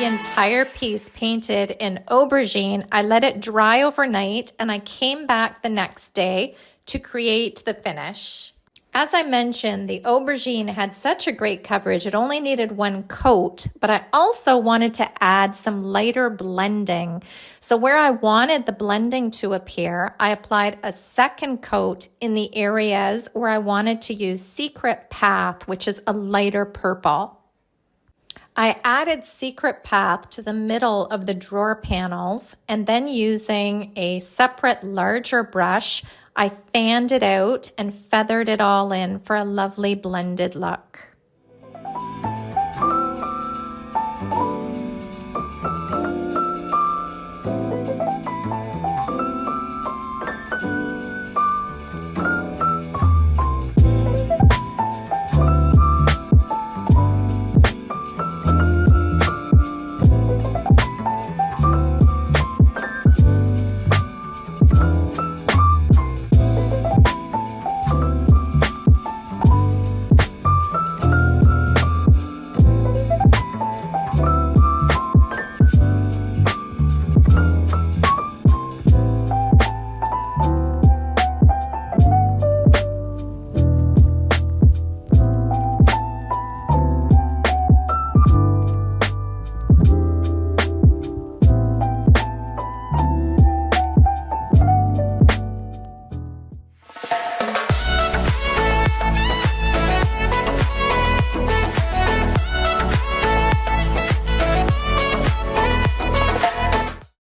entire piece painted in Aubergine, I let it dry overnight and I came back the next day to create the finish. As I mentioned, the Aubergine had such a great coverage, it only needed one coat, but I also wanted to add some lighter blending. So where I wanted the blending to appear, I applied a second coat in the areas where I wanted to use Secret Path, which is a lighter purple. I added Secret Path to the middle of the drawer panels, and then using a separate larger brush, I fanned it out and feathered it all in for a lovely blended look.